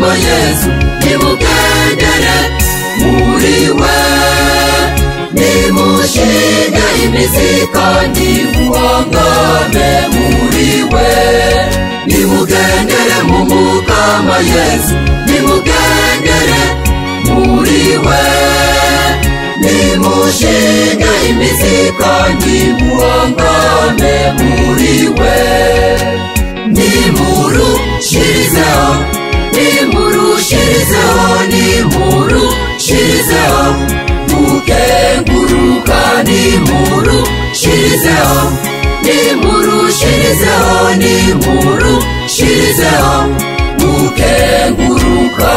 mukama Yesu nimugendere muri we nimushinge imizi kandi muhangame muri we nimugendere mu mukama Yesu nimugendere muri we nimushinge imizi kandi muhangame muri we nimurushirizeho nimurushirizeho nimurushirizeho mukenguruka nimurushirizeho nimurushirizeho nimurushirizeho mukenguruka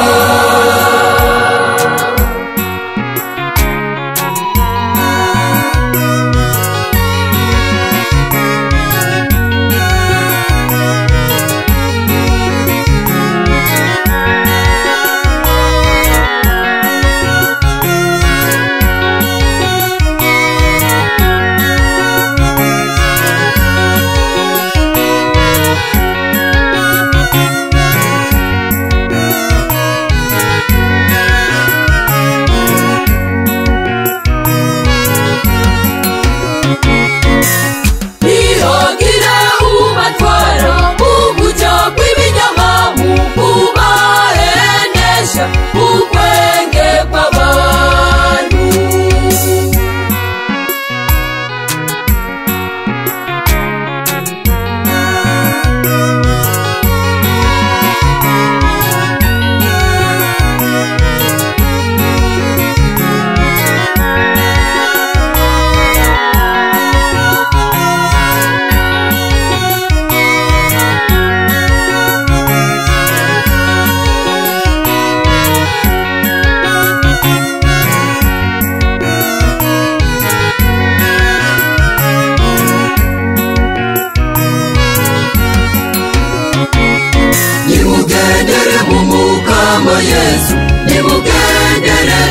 Yesu nimugendere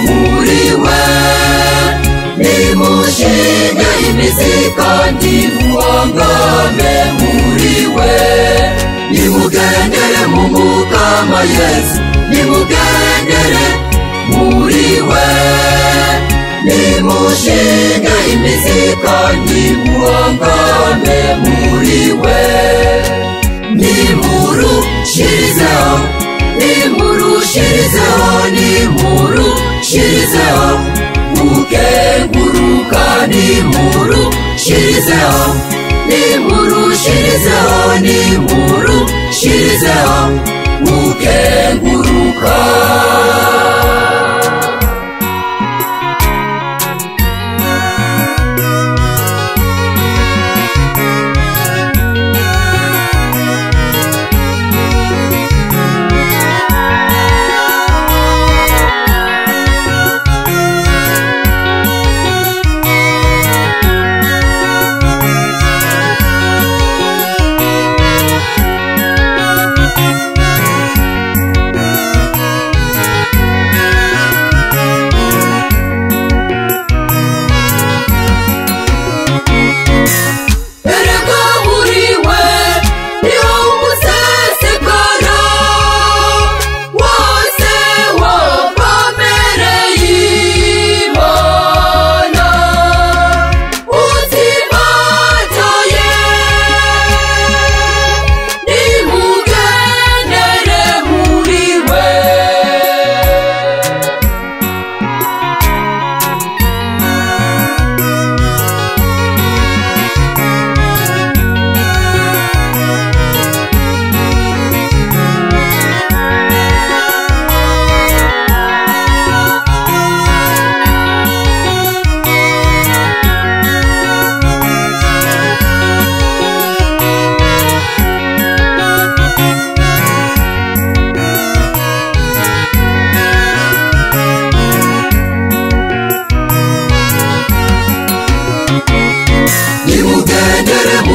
muri we nimushinge imizi kandi muhangame muri we nimugendere mu mukama Yesu nimugendere muri we nimushinge imizi kandi muhangame muri we nimurushirizeho nimurushirizeho nimurushirizeho mukenguruka nimurushirizeho nimurushirizeho nimurushirizeho mukenguruka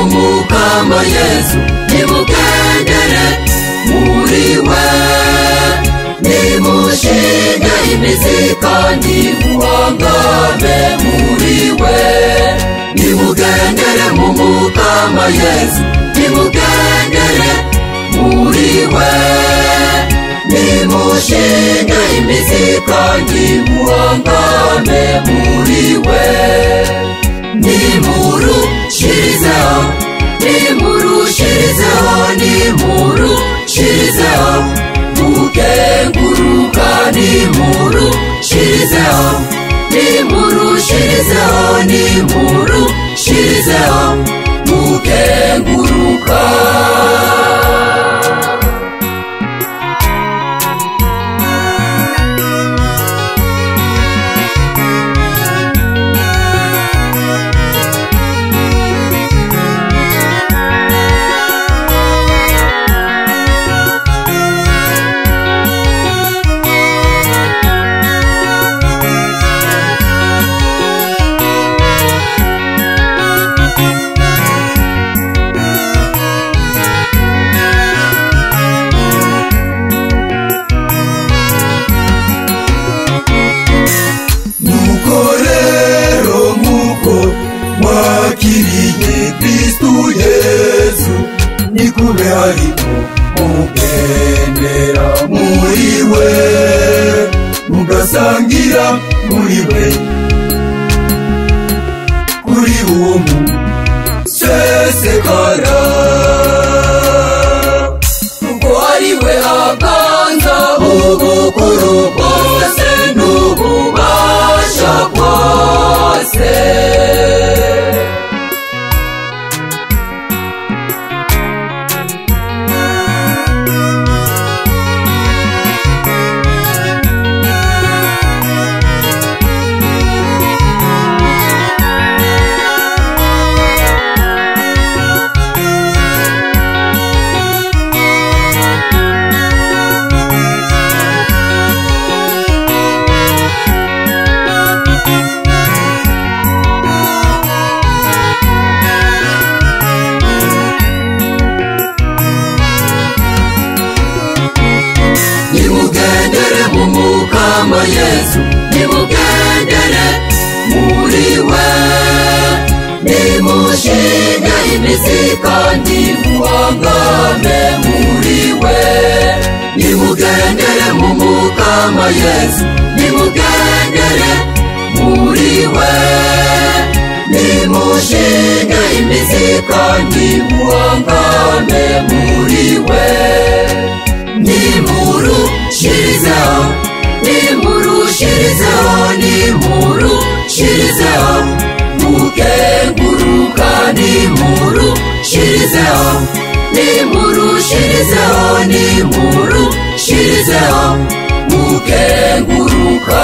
mukama Yesu nimugendere muri we nimushinge imizi kandi muhangame muri we nimugendere mu mukama Yesu nimugendere muri we nimushinge imizi kandi muhangame muri we. Nimurushirizeho, nimurushirizeho, nimurushirizeho gukenguruka. Nimurushirizeho, nimurushirizeho, nimurushirizeho gukenguruka. Mwakiriye Kristu Yesu, nikube harimo mugendera muri we, mugasangira muri we, kuri uwo musesekara. Kuko ari we aganza ubukuru bwose n'ububasha bwose. Nimugendere mu mukama Yesu, nimugendere muri we. Nimushinge imizi kandi muhangame muri we. Nimugendere mu mukama Yesu, nimugendere muri we. Nimushinge imizi kandi muhangame muri we. Nimurushirizeho, nimurushirizeho, nimurushirizeho gukenguruka. Nimurushirizeho, nimurushirizeho, nimurushirizeho gukenguruka.